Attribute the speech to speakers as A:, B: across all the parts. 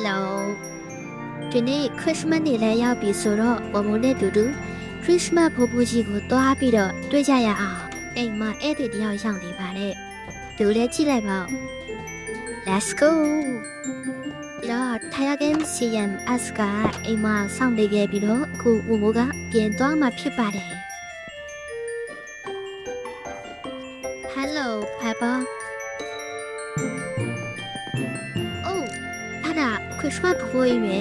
A: Hello ဒီနေ့ Christmas နေ့လည်းရောက်ပြီဆိုတော့ဘုံဘုံနဲ့တူတူ Christmas ဖိုးဖိုးကြီးကိုတွားပြီးတော့တွေ့ကြရအောင်အိမ်မှာအဲ့ဒီတယောက်ရောက်နေပါနဲ့သူလည်းကြည့်လိုက်ပါဦး Let's go တော့ထိုင်ရကင်း CMS ကအိမ်မှာစောင့်နေခဲ့ပြီးတော့အခုဘုံဘုံကပြင်သွားမှဖြစ်ပါတယ် Hello Peppa Christmas ဖိုးဖိုးကြီးပဲ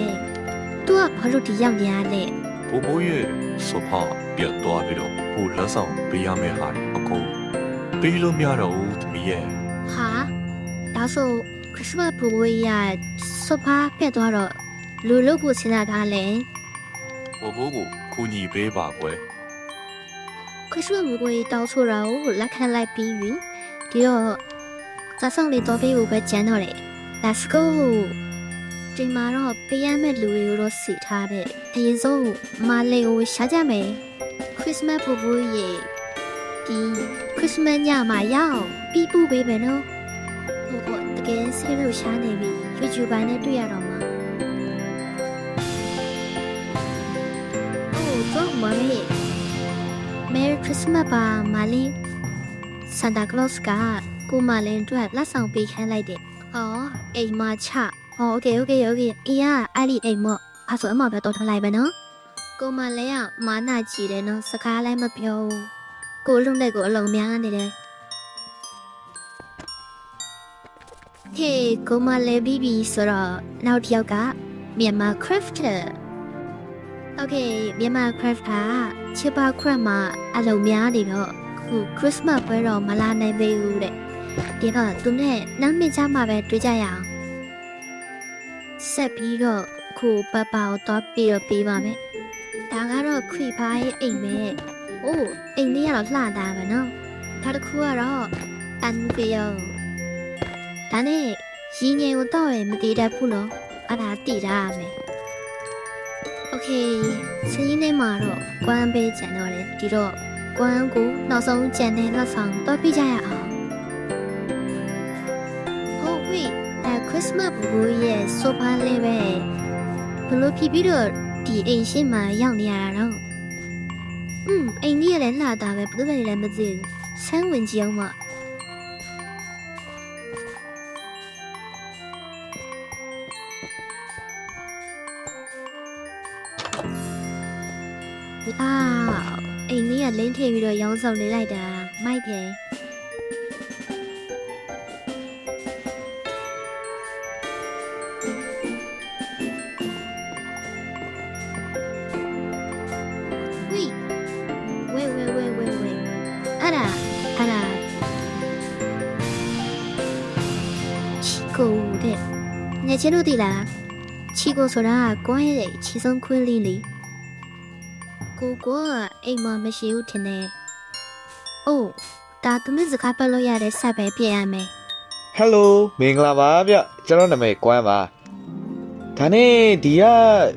A: သူကဘာလို့ဒီရောက်နေရလဲ
B: ဘိုးဘိုးရဲ့ဆိုဖာပြန်သွားပြီးတော့ဟိုလက်ဆောင်ပေးရမယ့်ဟာအကုန်ပေးလို့မရတော့ဘူးသမီးရဲ့
A: ဟာဒါဆို Christmas ဖိုးဖိုးကြီးကဆိုဖာပြတ်သွားတော့လူလို့ဖို့စဉ်းစားထားလဲ
B: ဘိုးဘိုးကိုကူညီပေးပါကွယ်
A: Christmas ဖိုးဖိုးကြီးတောင်းဆိုတာကိုလက်ခံလိုက်ပြီးပြီဒီတော့စားဆောင်လေးတော့ပေးဖို့ပဲကြမ်းတော့တယ် Let's go ဒီမှာတော့ပေးရမယ့်လူတွေကိုတော့စီထားတယ်အရင်ဆုံးမလေးကိုရှာကြမယ် Christmas ဖိုးဖိုးကြီးဒီ Christmas ညမှာရောက်ပြီးပို့ပေးမယ်နော်ဟိုတကယ်ဆေးလို့ရှားနေပြီ YouTube ပိုင်းနဲ့တွေ့ရတော့မှာတော့မလေး Merry Christmas ပါမလေး Santa Claus ကကိုမလင်းအတွက်လက်ဆောင်ပေးခိုင်းလိုက်တယ်။အော်အိမ်မချ။โอเคအေးရအဲ့ဒီအိမ်မော့။အဲ့ဆိုအမပဲတော်ထလိုက်ပဲနော်။ကိုမလင်းကမာနာကြည့်တယ်နော်။စကားလည်းမပြောဘူး။ကိုလုံးတဲ့ကိုအလုံးများနေတယ်။ဟေးကိုမလေးဘီဘီဆိုတော့နောက်တစ်ယောက်ကမြန်မာ crafter ။ Okay မြန်မာ crafter ချစ်ပါ craft မှာအလုံးများနေတော့ခု Christmas ပွဲတော့မလာနိုင်သေးဘူးတဲ့။ဒီတော့သူနဲ့နောက်နေ့ကျမှပဲတွေ့ကြရအောင်။ဆက်ပြီးတော့ခုပပကိုတော့ပြီးတော့ပေးပါမယ်။ဒါကတော့ခွေဖားရဲ့အိမ်ပဲ။အိုးအိမ်လေးကတော့လှတာပဲနော်။ဒါတစ်ခုကတော့အန်ဗီယို။ဒါနဲ့ရင်းငယ်ကိုတော့ရမတည်တတ်ဘူးနော်။အဲ့ဒါတည်ထားရမယ်။ Okay စင်းနေမှာတော့ကွမ်းပေးကြံတော့တယ်ဒီတော့ကွမ်းကိုနောက်ဆုံးကြံတဲ့လက်ဆောင်တော့ပြကြရအောင်ဟုတ်ဝိChristmas ဘူရဲ့ဆိုဖာလေးပဲဘလို့ဖြစ်ပြီးတော့ဒီအိမ်ရှိမှရောက်နေရတာတော့အိမ်ကြီးလည်းလှတာပဲဘယ်သူလည်းမသိဘူးဆန်းဝင်ကြည့်အောင်မအိမ်ကြီးကလင်းထည့်ပြီးတော့ရောင်းဆောင်နေလိုက်တာမိုက်တယ်ကိုတဲ့ငါချင်းတို့သိလားချီကိုဆိုတာကွမ်းရဲ့ချီဆုံးခွင်းလေးလေကိုကအိမ်မှာမရှိဘူးထင်တယ်အိုးဒါသူမစကားပတ်လို့ရတဲ့ဆက်ပဲပြင်ရမယ်
C: Hello မင်္ဂလာပါဗျကျွန်တော်နာမည်ကွမ်းပါဒါနဲ့ဒီက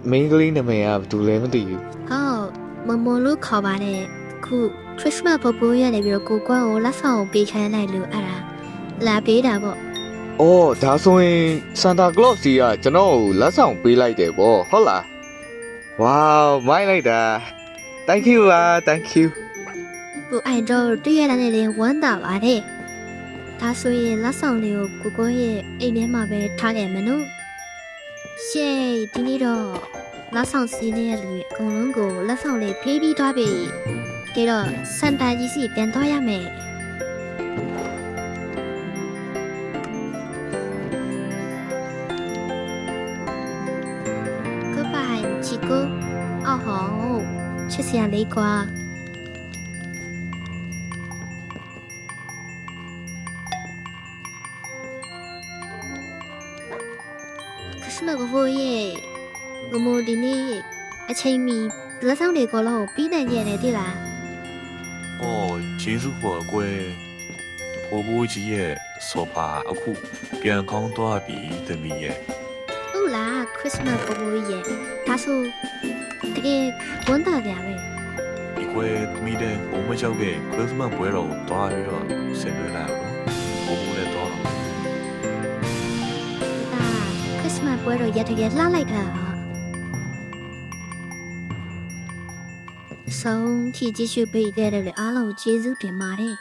C: မိန်းကလေးနာမည်ကဘာလို့လဲမသိဘူး
A: ဟုတ်မမလို့ခေါ်ပါတယ်ခု Christmas ဘဘိုးရနေပြီးတော့ကိုကွမ်းကိုလက်ဆောင်ပေးခိုင်းလိုက်လို့အဲ့ဒါလာပေးတာပေါ့
C: အော်ဒါဆိုရင် Santa Claus ကြီးကကျွန်တော်ကိုလက်ဆောင်ပေးလိုက်တယ်ပေါ့ဟုတ်လား Wow မိုင်းလိုက်တာ Thank you ပါ Thank you
A: ကိုအိုင်တော့တွေ့ရတဲ့နေ့ဝမ်းသာပါတယ်ဒါဆိုရင်လက်ဆောင်လေးကိုကိုရဲ့အိမ်ထဲမှာပဲထားခဲ့မယ်နော်ရှေ့ဒီနေ့တော့လက်ဆောင်စီးနေတဲ့လူတွေအကုန်လုံးကိုလက်ဆောင်လေးဖေးပြီးသွားပြီဒါတော့စန်တာကြီးစီပြန်သွားရမယ်ကိုအော်ဟောချစ်စရာလေးကွာခရစ်စမတ်ဘိုးရဲ့ဘမိုဒီနေ့အချိန်မီလက်ဆောင်တွေကိုလည်းပြီးနိုင်ကြတယ်တိလား
B: အော်ဂျေဇုဖော်ကွယ်ဘိုးဘိုးကြီးရဲ့ဆိုဖာအခုပြန်ကောင်းသွားပြီသမီးရဲ့
A: ဟုတ်လားခရစ်စမတ်ဘိုးရဲ့ဒါဆိုတကယ်ဝန်တာကြပဲ
B: ဒီကွယ်သမီးတဲ့ဘုံမကြောက်ခဲ့ခရစ်စမတ်ပွဲတော်ကိုတွားပြီးတော့ဆင်နွှဲလိုက်တော့ဘိုးဘိုးလည်းတွားတော့
A: ခရစ်စ Christmas ပွဲတော်ရက်တကယ်လှလိုက်တာဆုံးထိကြည့်ရှုပေးခဲ့တဲ့အားလုံးကျေးဇူးတင်ပါတယ်